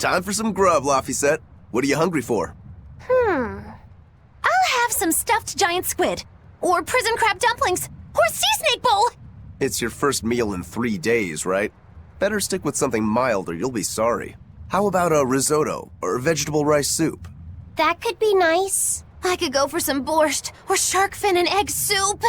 Time for some grub, Laphicet. What are you hungry for? I'll have some stuffed giant squid, or prison crab dumplings, or sea snake bowl! It's your first meal in 3 days, right? Better stick with something mild or you'll be sorry. How about a risotto or vegetable rice soup? That could be nice. I could go for some borscht, or shark fin and egg soup.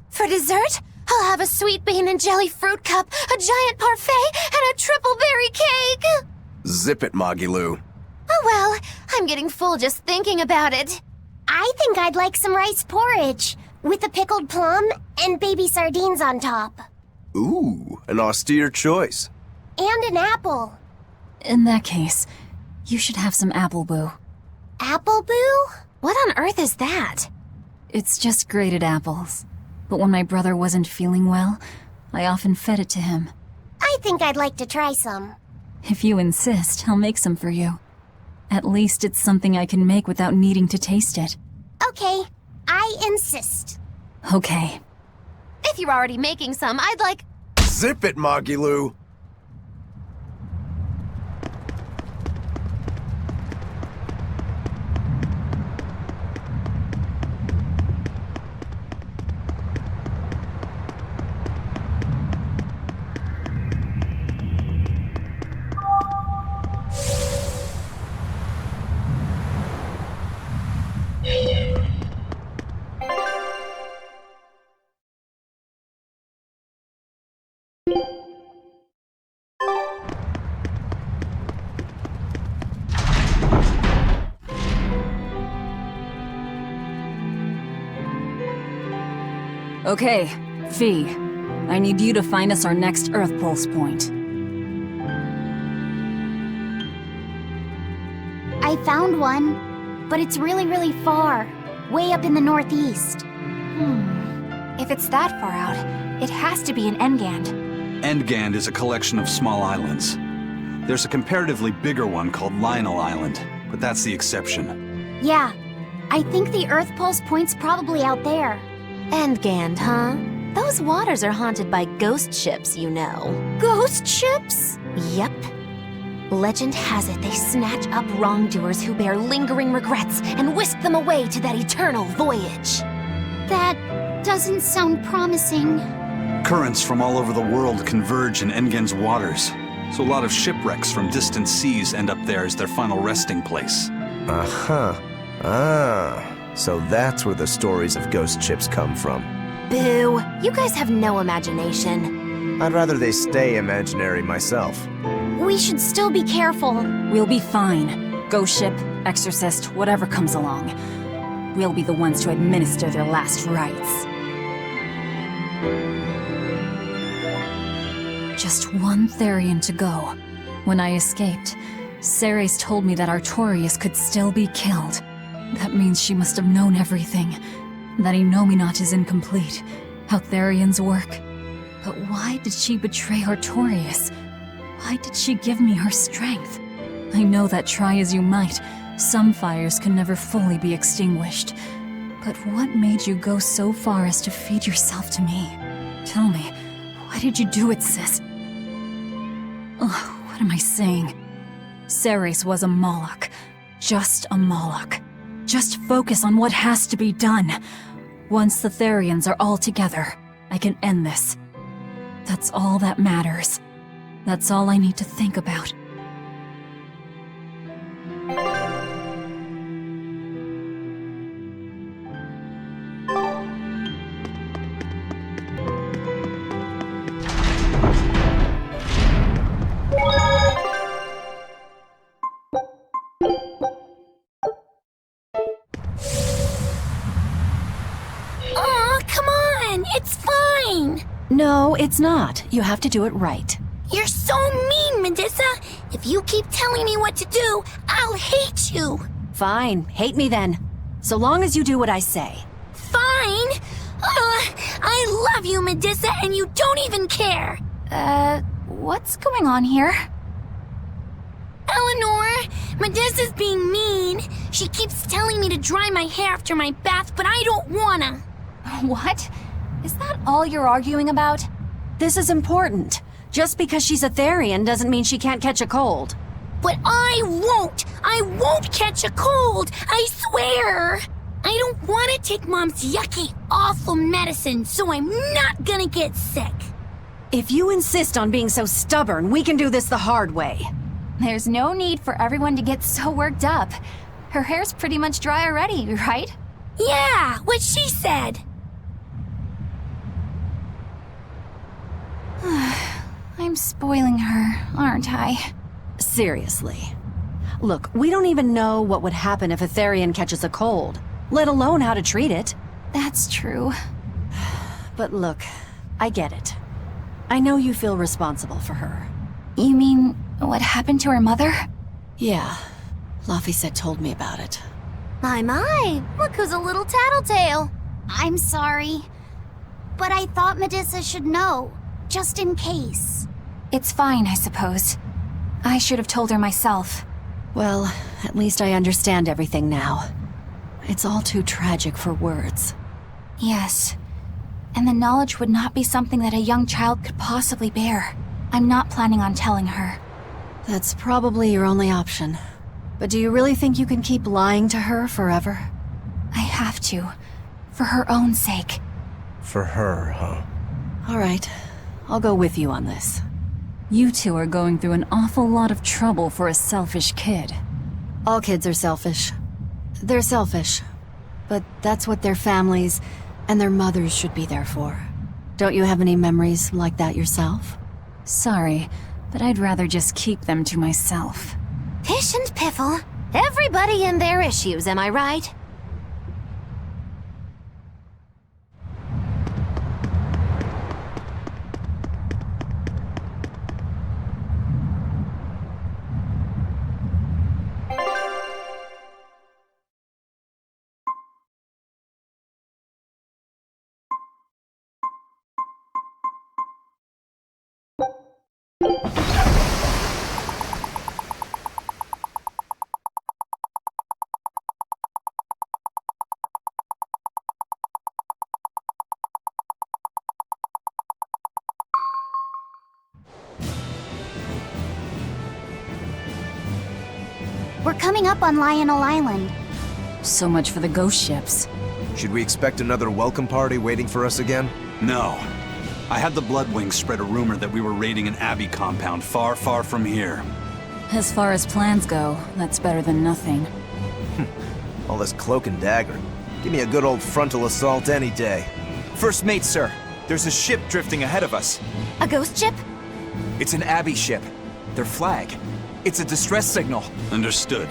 For dessert, I'll have a sweet bean and jelly fruit cup, a giant parfait, and a triple berry cake! Zip it, Magilou. Oh well, I'm getting full just thinking about it. I think I'd like some rice porridge, with a pickled plum and baby sardines on top. Ooh, an austere choice. And an apple. In that case, you should have some apple boo. Apple boo? What on earth is that? It's just grated apples. But when my brother wasn't feeling well, I often fed it to him. I think I'd like to try some. If you insist, I'll make some for you. At least it's something I can make without needing to taste it. Okay, I insist. Okay. If you're already making some, I'd like... Zip it, Magilou. Okay, Fee. I need you to find us our next Earth Pulse point. I found one, but it's really far. Way up in the northeast. If it's that far out, it has to be an Engand. Endgand is a collection of small islands. There's a comparatively bigger one called Lionel Island, but that's the exception. Yeah, I think the Earth Pulse point's probably out there. Engand, huh? Those waters are haunted by ghost ships, you know. Ghost ships? Yep. Legend has it they snatch up wrongdoers who bear lingering regrets and whisk them away to that eternal voyage. That doesn't sound promising. Currents from all over the world converge in Engand's waters, so a lot of shipwrecks from distant seas end up there as their final resting place. So that's where the stories of ghost ships come from. Boo! You guys have no imagination. I'd rather they stay imaginary myself. We should still be careful. We'll be fine. Ghost ship, exorcist, whatever comes along. We'll be the ones to administer their last rites. Just one Therian to go. When I escaped, Ceres told me that Artorius could still be killed. That means she must have known everything. That Innominat is incomplete. How Therians work. But why did she betray Artorius? Why did she give me her strength? I know that try as you might, some fires can never fully be extinguished. But what made you go so far as to feed yourself to me? Tell me, why did you do it, sis? Ugh, what am I saying? Ceres was a Moloch. Just a Moloch. Just focus on what has to be done. Once the Therians are all together, I can end this. That's all that matters. That's all I need to think about. No, it's not. You have to do it right. You're so mean, Medusa. If you keep telling me what to do, I'll hate you. Fine, hate me then. So long as you do what I say. Fine. I love you, Medusa, and you don't even care. What's going on here? Eleanor, Medusa's being mean. She keeps telling me to dry my hair after my bath, but I don't wanna. What? Is that all you're arguing about? This is important. Just because she's a Therian doesn't mean she can't catch a cold. But I won't! I won't catch a cold! I swear! I don't want to take Mom's yucky, awful medicine, so I'm not gonna get sick. If you insist on being so stubborn, we can do this the hard way. There's no need for everyone to get so worked up. Her hair's pretty much dry already, right? Yeah, what she said. I'm spoiling her, aren't I? Seriously. Look, we don't even know what would happen if Etherian catches a cold, let alone how to treat it. That's true. But look, I get it. I know you feel responsible for her. You mean what happened to her mother? Yeah, Laphicet told me about it. My, look who's a little tattletale. I'm sorry, but I thought Medusa should know, just in case. It's fine, I suppose. I should have told her myself. Well, at least I understand everything now. It's all too tragic for words. Yes, and the knowledge would not be something that a young child could possibly bear. I'm not planning on telling her. That's probably your only option. But do you really think you can keep lying to her forever? I have to, for her own sake. For her, huh? All right, I'll go with you on this. You two are going through an awful lot of trouble for a selfish kid. All kids are selfish. They're selfish. But that's what their families and their mothers should be there for. Don't you have any memories like that yourself? Sorry, but I'd rather just keep them to myself. Pish and piffle. Everybody and their issues, am I right? We're coming up on Lionel Island. So much for the ghost ships. Should we expect another welcome party waiting for us again? No. I had the Bloodwings spread a rumor that we were raiding an Abbey compound far, far from here. As far as plans go, that's better than nothing. All this cloak and dagger. Give me a good old frontal assault any day. First mate, sir. There's a ship drifting ahead of us. A ghost ship? It's an Abbey ship. Their flag. It's a distress signal. Understood.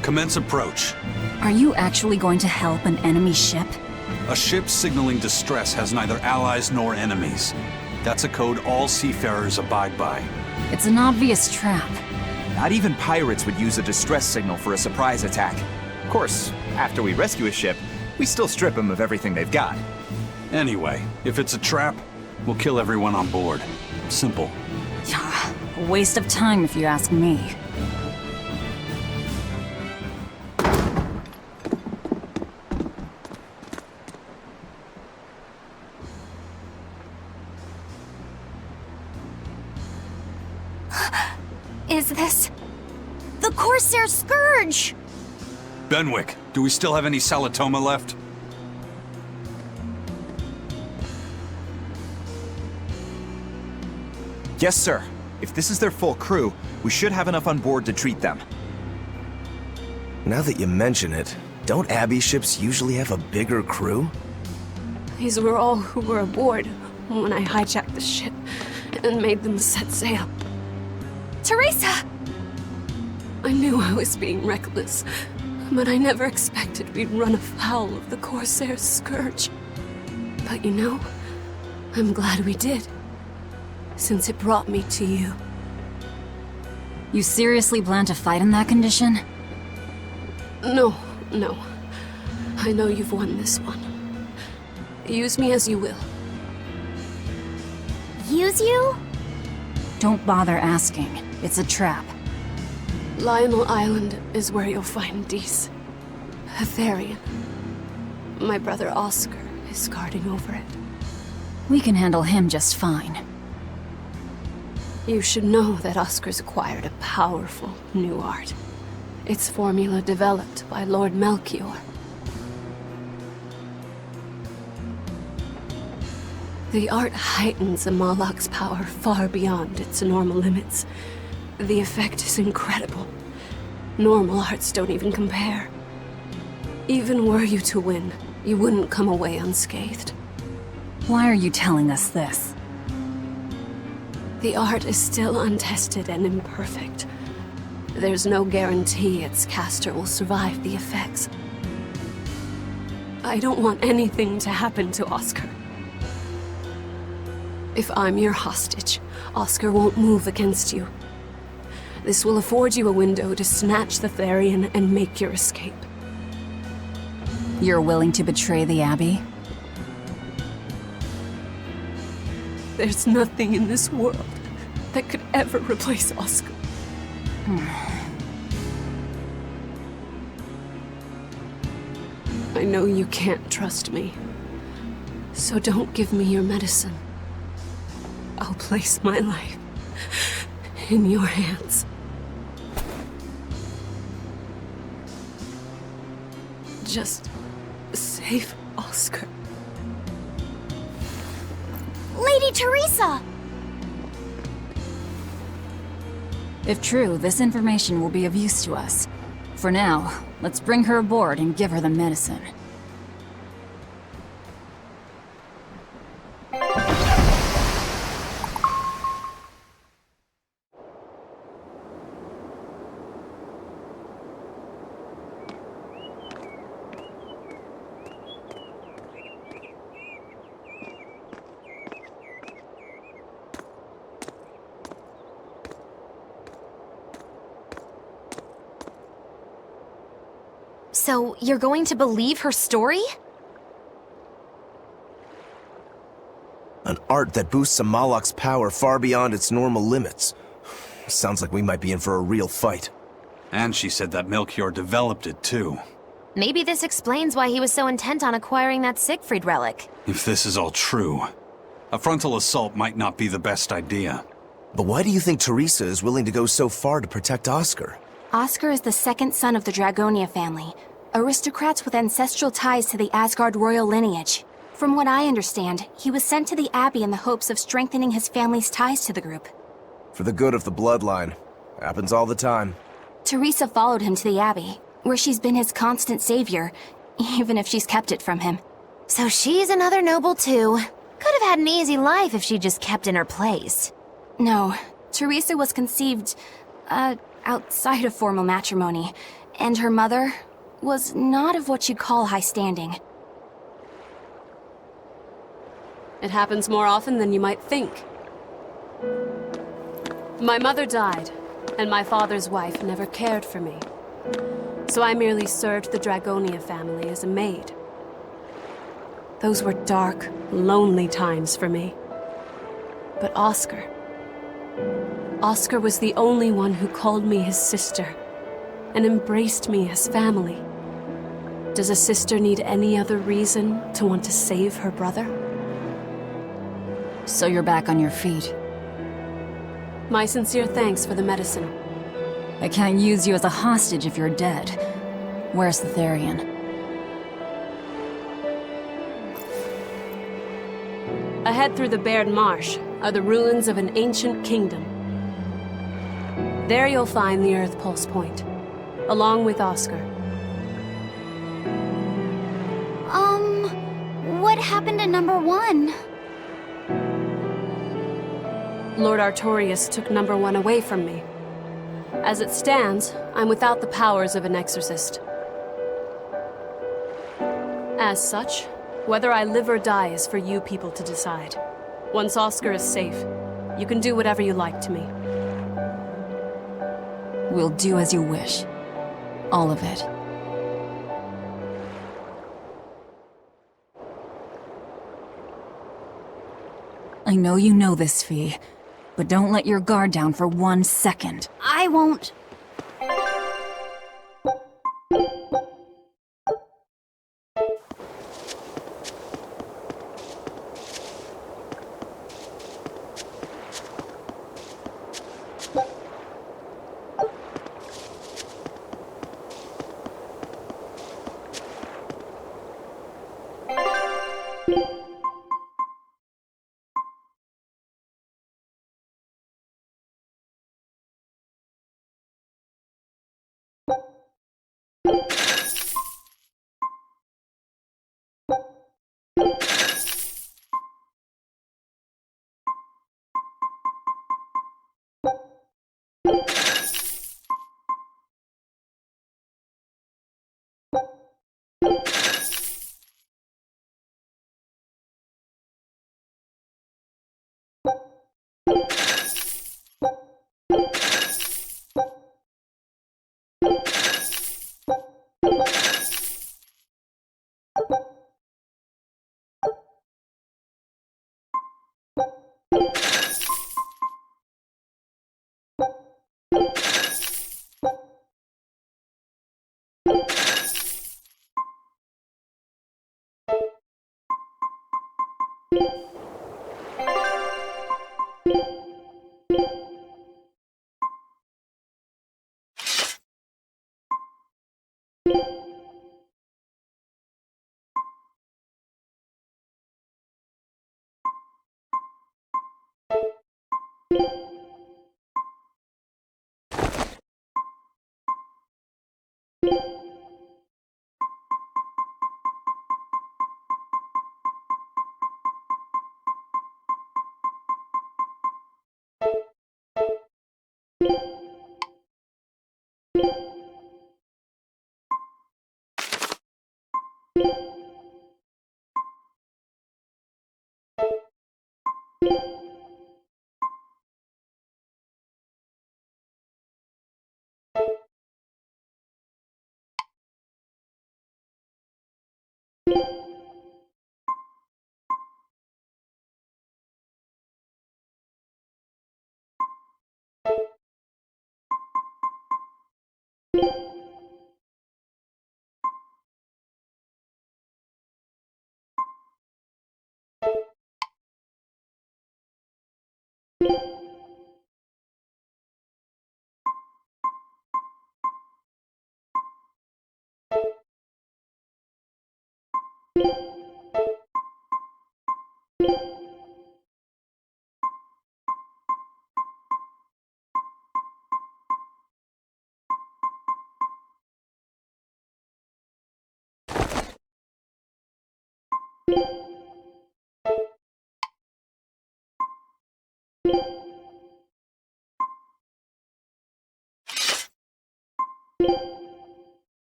Commence approach. Are you actually going to help an enemy ship? A ship signaling distress has neither allies nor enemies. That's a code all seafarers abide by. It's an obvious trap. Not even pirates would use a distress signal for a surprise attack. Of course, after we rescue a ship, we still strip them of everything they've got. Anyway, if it's a trap, we'll kill everyone on board. Simple. A waste of time if you ask me. Is this... the Corsair Scourge? Benwick, do we still have any Salatoma left? Yes, sir. If this is their full crew, we should have enough on board to treat them. Now that you mention it, don't Abbey ships usually have a bigger crew? These were all who were aboard when I hijacked the ship and made them set sail. Teresa! I knew I was being reckless, but I never expected we'd run afoul of the Corsair Scourge. But you know, I'm glad we did, since it brought me to you. You seriously plan to fight in that condition? No. I know you've won this one. Use me as you will. Use you? Don't bother asking. It's a trap. Lionel Island is where you'll find Dees. Etherian. My brother Oscar is guarding over it. We can handle him just fine. You should know that Oscar's acquired a powerful new art. Its formula developed by Lord Melchior. The art heightens a Malak's power far beyond its normal limits. The effect is incredible. Normal arts don't even compare. Even were you to win, you wouldn't come away unscathed. Why are you telling us this? The art is still untested and imperfect. There's no guarantee its caster will survive the effects. I don't want anything to happen to Oscar. If I'm your hostage, Oscar won't move against you. This will afford you a window to snatch the Therian and make your escape. You're willing to betray the Abbey? There's nothing in this world that could ever replace Oscar. I know you can't trust me, so don't give me your medicine. I'll place my life in your hands. Just save Oscar. Lady Teresa! If true, this information will be of use to us. For now, let's bring her aboard and give her the medicine. So, you're going to believe her story? An art that boosts a Malak's power far beyond its normal limits. Sounds like we might be in for a real fight. And she said that Melchior developed it too. Maybe this explains why he was so intent on acquiring that Siegfried relic. If this is all true, a frontal assault might not be the best idea. But why do you think Teresa is willing to go so far to protect Oscar? Oscar is the second son of the Dragonia family, aristocrats with ancestral ties to the Asgard royal lineage. From what I understand, he was sent to the Abbey in the hopes of strengthening his family's ties to the group. For the good of the bloodline. Happens all the time. Teresa followed him to the Abbey, where she's been his constant savior, even if she's kept it from him. So she's another noble too. Could have had an easy life if she just kept in her place. No, Teresa was conceived, outside of formal matrimony, and her mother was not of what you'd call high standing. It happens more often than you might think. My mother died, and my father's wife never cared for me. So I merely served the Dragonia family as a maid. Those were dark, lonely times for me. But Oscar was the only one who called me his sister, and embraced me as family. Does a sister need any other reason to want to save her brother? So you're back on your feet. My sincere thanks for the medicine. I can't use you as a hostage if you're dead. Where's the Therian? Ahead through the Baird Marsh are the ruins of an ancient kingdom. There you'll find the Earth Pulse Point, along with Oscar. What happened to number 1? Lord Artorius took number 1 away from me. As it stands, I'm without the powers of an exorcist. As such, whether I live or die is for you people to decide. Once Oscar is safe, you can do whatever you like to me. We'll do as you wish. All of it. I know you know this, Fee, but don't let your guard down for 1 second. I won't.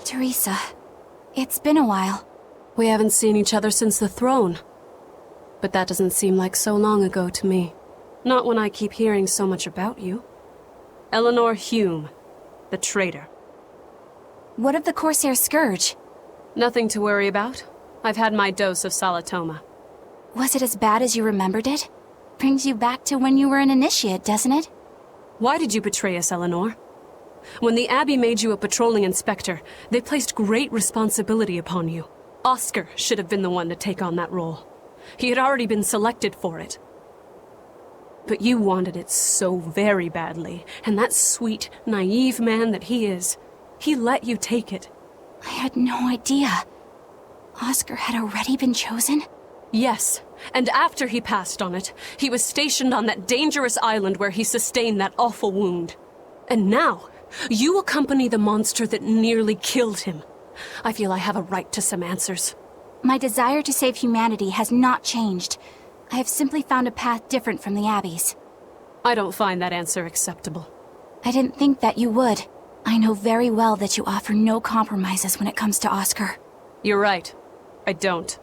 Teresa, it's been a while. We haven't seen each other since the throne. But that doesn't seem like so long ago to me. Not when I keep hearing so much about you. Eleanor Hume, the traitor. What of the Corsair Scourge? Nothing to worry about. I've had my dose of Salatoma. Was it as bad as you remembered it? Brings you back to when you were an initiate, doesn't it? Why did you betray us, Eleanor? When the Abbey made you a patrolling inspector, they placed great responsibility upon you. Oscar should have been the one to take on that role. He had already been selected for it. But you wanted it so very badly, and that sweet, naive man that he is, he let you take it. I had no idea. Oscar had already been chosen? Yes, and after he passed on it, he was stationed on that dangerous island where he sustained that awful wound. And now, you accompany the monster that nearly killed him. I feel I have a right to some answers. My desire to save humanity has not changed. I have simply found a path different from the Abbey's. I don't find that answer acceptable. I didn't think that you would. I know very well that you offer no compromises when it comes to Oscar. You're right. I don't.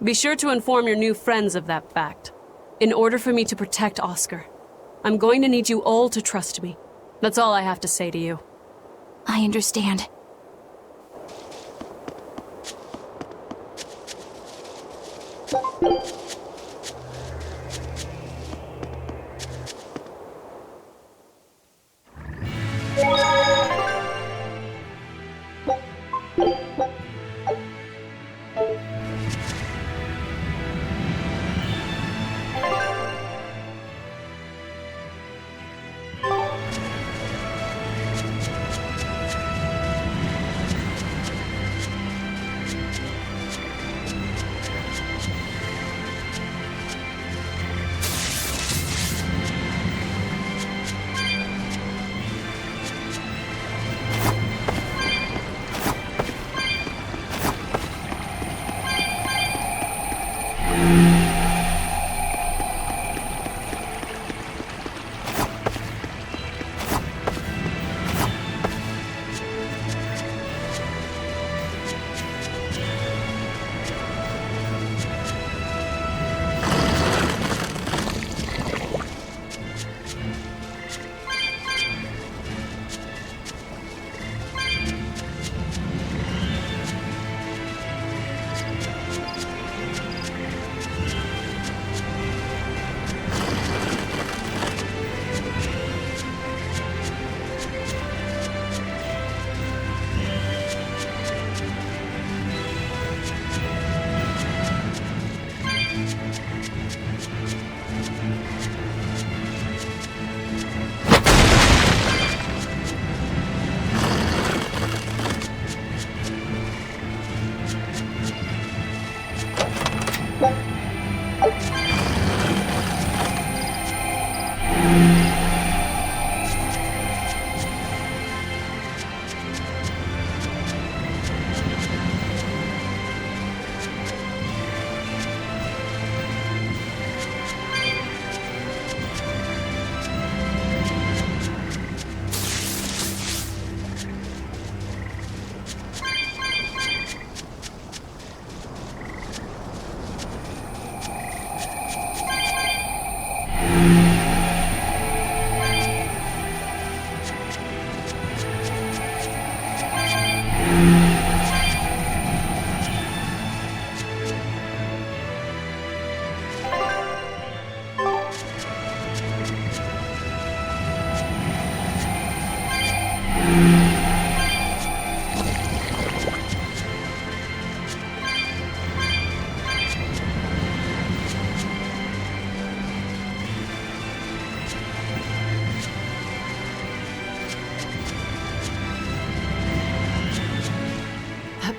Be sure to inform your new friends of that fact. In order for me to protect Oscar, I'm going to need you all to trust me. That's all I have to say to you. I understand.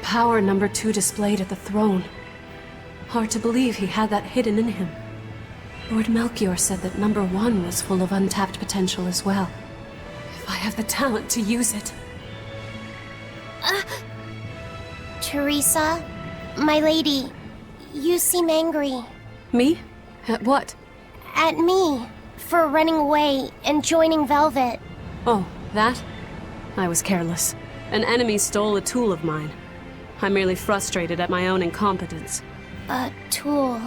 Power number 2 displayed at the throne. Hard to believe he had that hidden in him. Lord Melchior said that number 1 was full of untapped potential as well. If I have the talent to use it. Teresa, my lady, you seem angry. Me? At what? At me, for running away and joining Velvet. Oh, that? I was careless. An enemy stole a tool of mine. I'm merely frustrated at my own incompetence. A tool.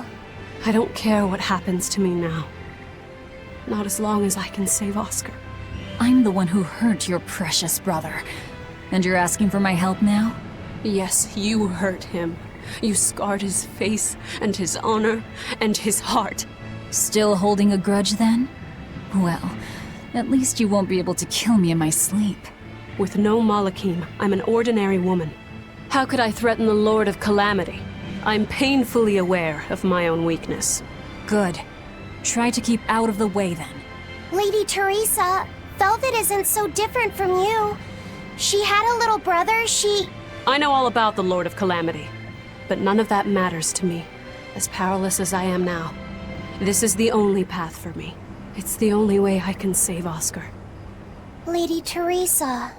I don't care what happens to me now. Not as long as I can save Oscar. I'm the one who hurt your precious brother. And you're asking for my help now? Yes, you hurt him. You scarred his face, and his honor, and his heart. Still holding a grudge then? Well, at least you won't be able to kill me in my sleep. With no Malakim, I'm an ordinary woman. How could I threaten the Lord of Calamity? I'm painfully aware of my own weakness. Good. Try to keep out of the way then. Lady Teresa, Velvet isn't so different from you. She had a little brother, I know all about the Lord of Calamity, but none of that matters to me, as powerless as I am now. This is the only path for me. It's the only way I can save Oscar. Lady Teresa.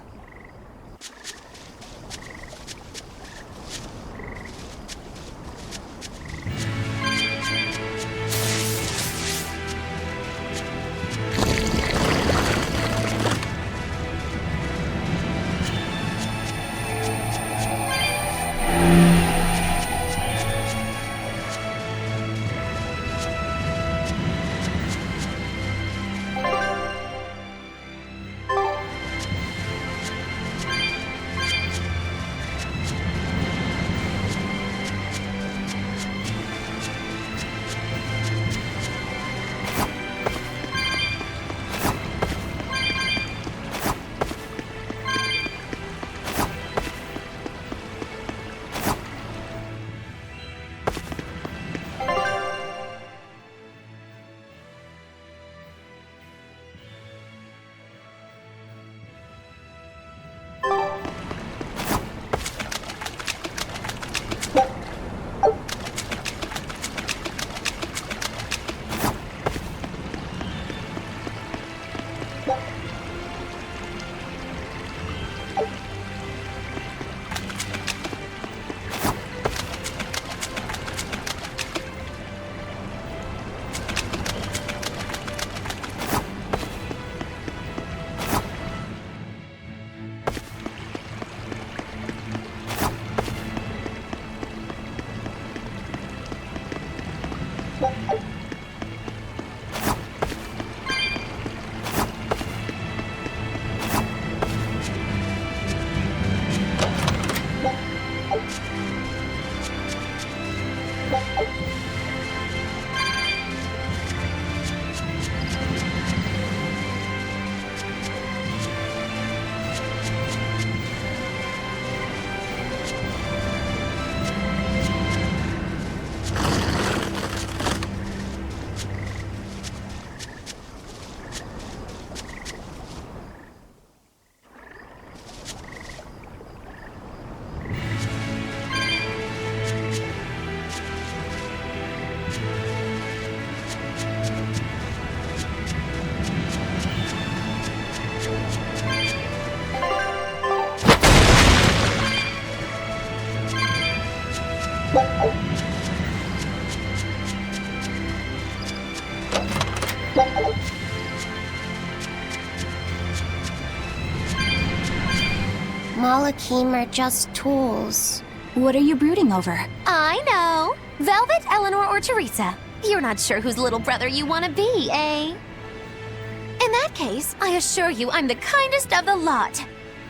Malakim are just tools. What are you brooding over? I know. Velvet, Eleanor, or Teresa? You're not sure whose little brother you want to be, eh? In that case, I assure you I'm the kindest of the lot.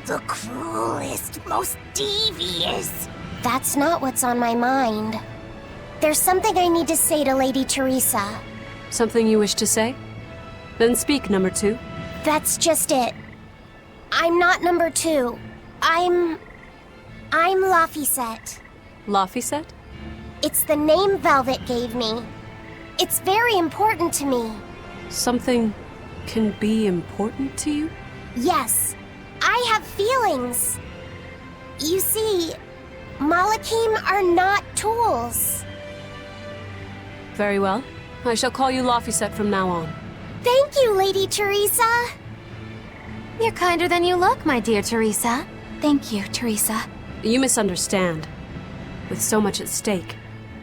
The cruelest, most devious. That's not what's on my mind. There's something I need to say to Lady Teresa. Something you wish to say? Then speak, number 2. That's just it. I'm not number 2. I'm Laphicet. Laphicet? It's the name Velvet gave me. It's very important to me. Something can be important to you? Yes, I have feelings. You see, Malakim are not tools. Very well. I shall call you Laphicet from now on. Thank you, Lady Teresa. You're kinder than you look, my dear Teresa. Thank you, Teresa. You misunderstand. With so much at stake,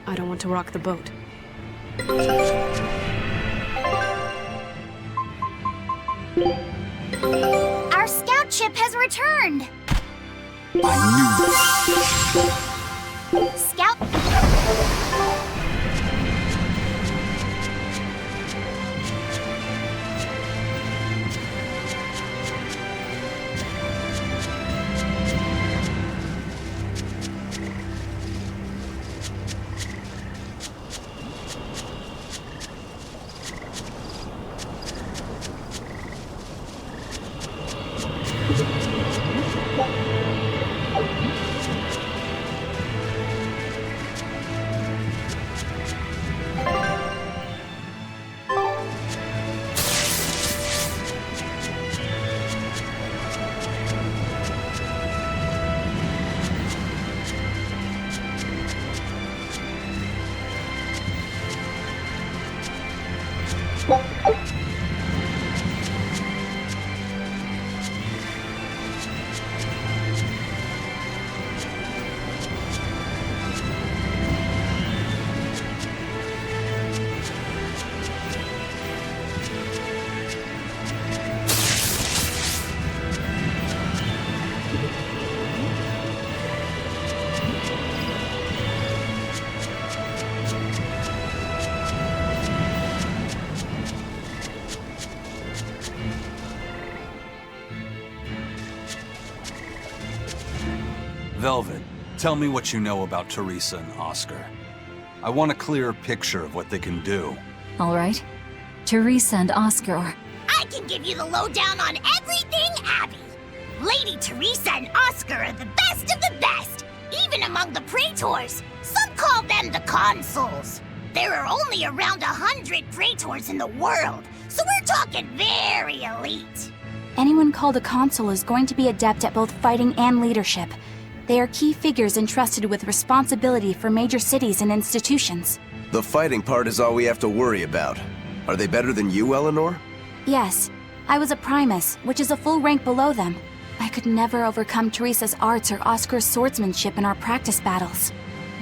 I don't want to rock the boat. Our scout ship has returned. I knew this. Scout... Velvet, tell me what you know about Teresa and Oscar. I want a clearer picture of what they can do. All right. Teresa and Oscar are... I can give you the lowdown on everything Abby. Lady Teresa and Oscar are the best of the best, even among the praetors. Some call them the consuls. There are only around 100 praetors in the world, so we're talking very elite. Anyone called a consul is going to be adept at both fighting and leadership. They are key figures entrusted with responsibility for major cities and institutions. The fighting part is all we have to worry about. Are they better than you, Eleanor? Yes. I was a primus, which is a full rank below them. I could never overcome Teresa's arts or Oscar's swordsmanship in our practice battles.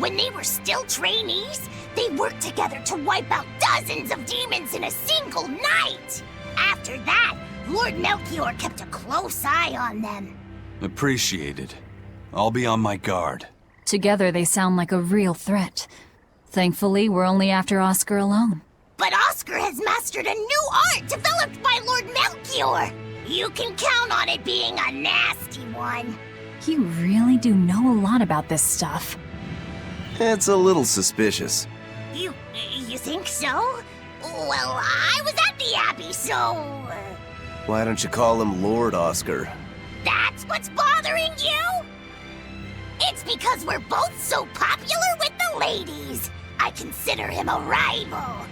When they were still trainees, they worked together to wipe out dozens of demons in a single night. After that, Lord Melchior kept a close eye on them. Appreciated. I'll be on my guard. Together they sound like a real threat. Thankfully, we're only after Oscar alone. But Oscar has mastered a new art developed by Lord Melchior. You can count on it being a nasty one. You really do know a lot about this stuff. It's a little suspicious. You think so? Well, I was at the Abbey, so... Why don't you call him Lord Oscar? That's what's bothering you? It's because we're both so popular with the ladies. I consider him a rival.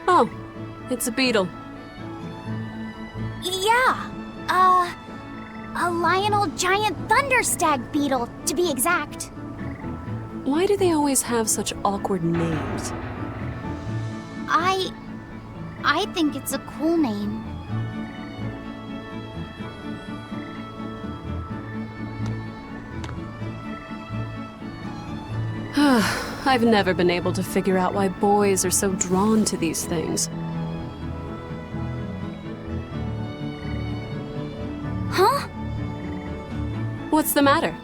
Oh, it's a beetle. Yeah, a Lionel giant thunderstag beetle, to be exact. Why do they always have such awkward names? I think it's a cool name. I've never been able to figure out why boys are so drawn to these things. Huh? What's the matter?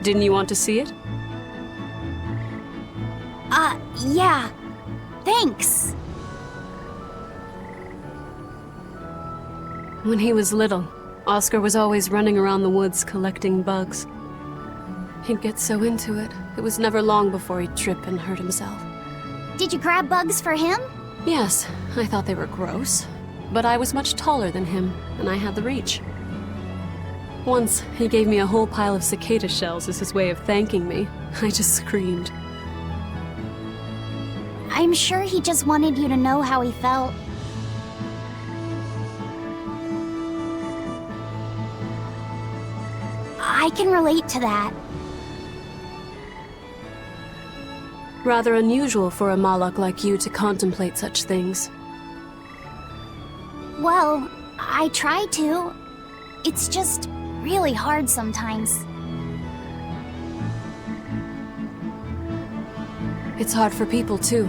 Didn't you want to see it? Yeah. Thanks. When he was little, Oscar was always running around the woods collecting bugs. He'd get so into it, it was never long before he'd trip and hurt himself. Did you grab bugs for him? Yes, I thought they were gross, but I was much taller than him, and I had the reach. Once, he gave me a whole pile of cicada shells as his way of thanking me. I just screamed. I'm sure he just wanted you to know how he felt. I can relate to that. Rather unusual for a Malak like you to contemplate such things. Well, I try to. It's just really hard sometimes. It's hard for people too.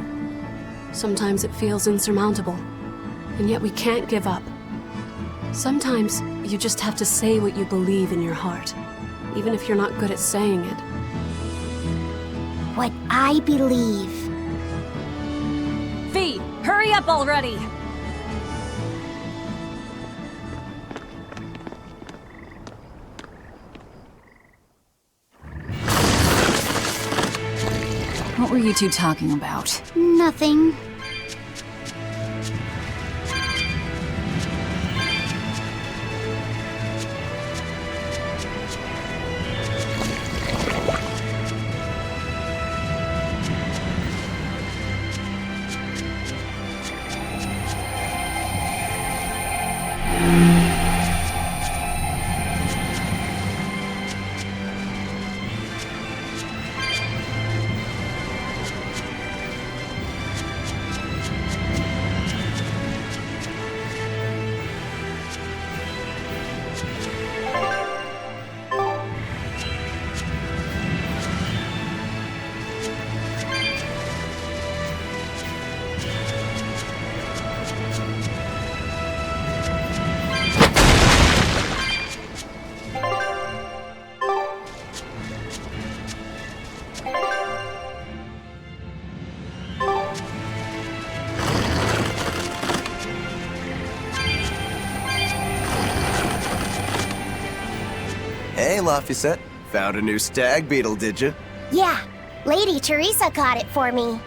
Sometimes it feels insurmountable, and yet we can't give up. Sometimes you just have to say what you believe in your heart, even if you're not good at saying it. What I believe. V, hurry up already! What were you two talking about? Nothing. Hey, Laphicet. Found a new stag beetle, did you? Yeah, Lady Teresa caught it for me.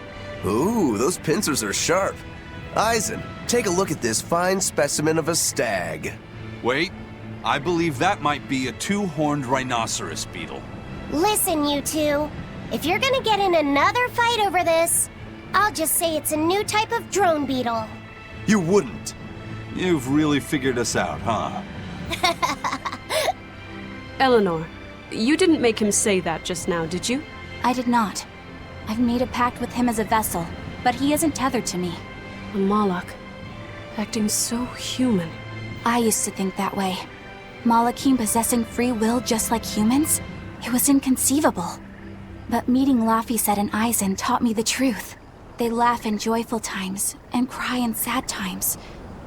Ooh, those pincers are sharp. Eisen, take a look at this fine specimen of a stag. Wait, I believe that might be a two-horned rhinoceros beetle. Listen, you two. If you're gonna get in another fight over this, I'll just say it's a new type of drone beetle. You wouldn't. You've really figured us out, huh? Eleanor, you didn't make him say that just now, did you? I did not. I've made a pact with him as a vessel, but he isn't tethered to me. A Malak, acting so human. I used to think that way. Malakim possessing free will just like humans? It was inconceivable. But meeting Laphicet and Eisen taught me the truth. They laugh in joyful times, and cry in sad times.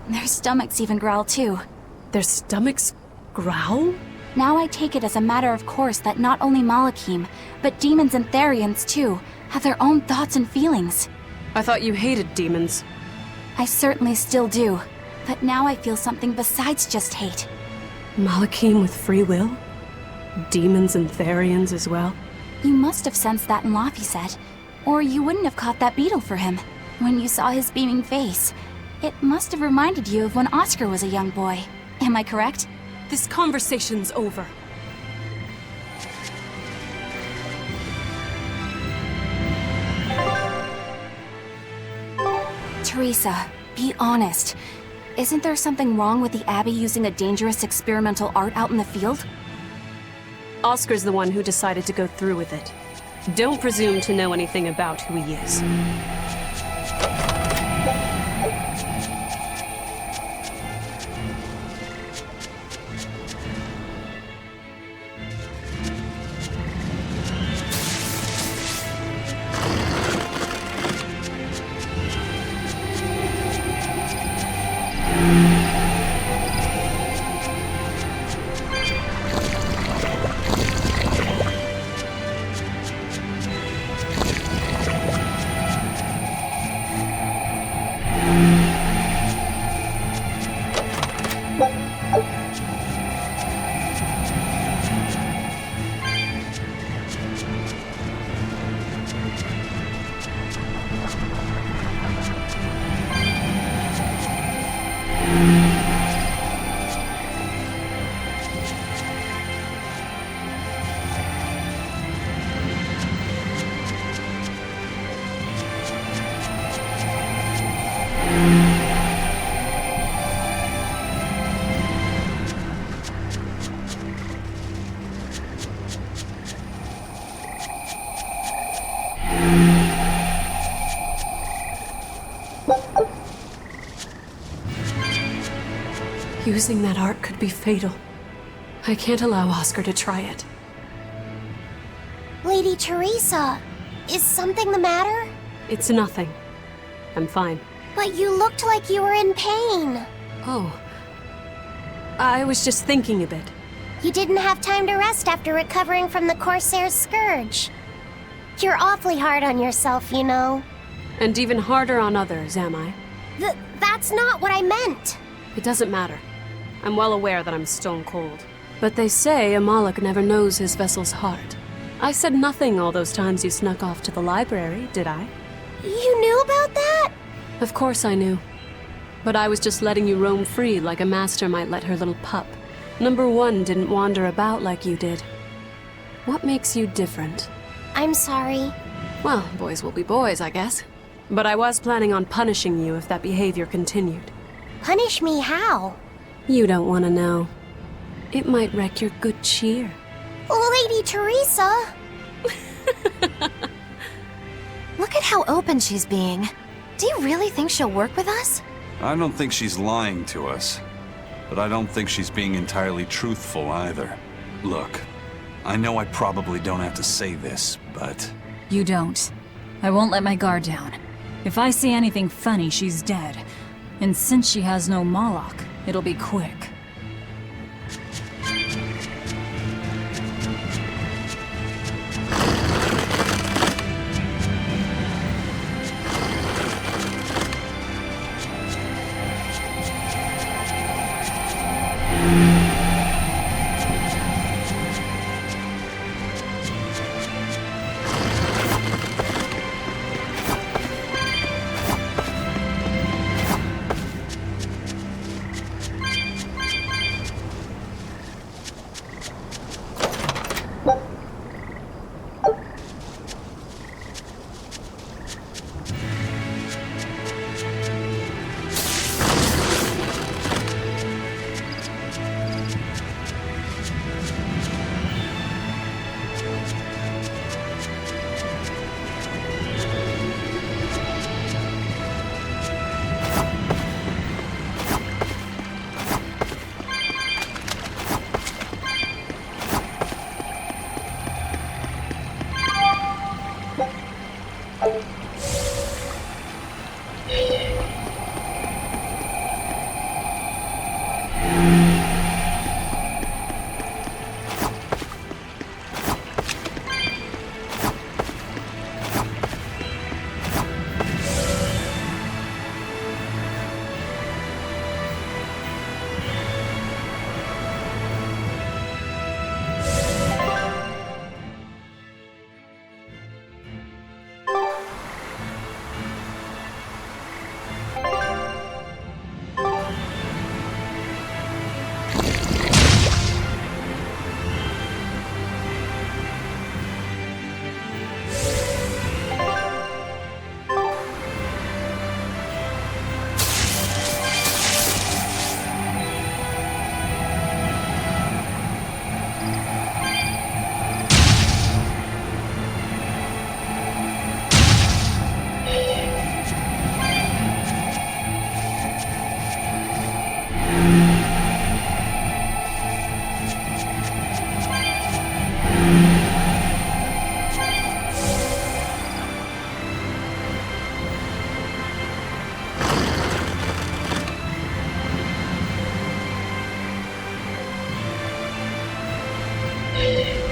Their stomachs even growl too. Their stomachs growl? Now I take it as a matter of course that not only Malakim, but demons and Therians too, have their own thoughts and feelings. I thought you hated demons. I certainly still do, but now I feel something besides just hate. Malakim with free will? Demons and Therians as well? You must have sensed that in Laphicet, or you wouldn't have caught that beetle for him. When you saw his beaming face, it must have reminded you of when Oscar was a young boy. Am I correct? This conversation's over. Teresa, be honest. Isn't there something wrong with the Abbey using a dangerous experimental art out in the field? Oscar's the one who decided to go through with it. Don't presume to know anything about who he is. Using that art could be fatal. I can't allow Oscar to try it. Lady Teresa, is something the matter? It's nothing. I'm fine. But you looked like you were in pain. Oh. I was just thinking a bit. You didn't have time to rest after recovering from the Corsair's scourge. You're awfully hard on yourself, you know. And even harder on others, am I? That's not what I meant. It doesn't matter. I'm well aware that I'm stone cold. But they say a Malak never knows his vessel's heart. I said nothing all those times you snuck off to the library, did I? You knew about that? Of course I knew. But I was just letting you roam free like a master might let her little pup. Number one didn't wander about like you did. What makes you different? I'm sorry. Well, boys will be boys, I guess. But I was planning on punishing you if that behavior continued. Punish me how? You don't want to know. It might wreck your good cheer. Lady Teresa! Look at how open she's being. Do you really think she'll work with us? I don't think she's lying to us. But I don't think she's being entirely truthful either. Look, I know I probably don't have to say this, but... You don't. I won't let my guard down. If I see anything funny, she's dead. And since she has no Malak, it'll be quick. Berseria.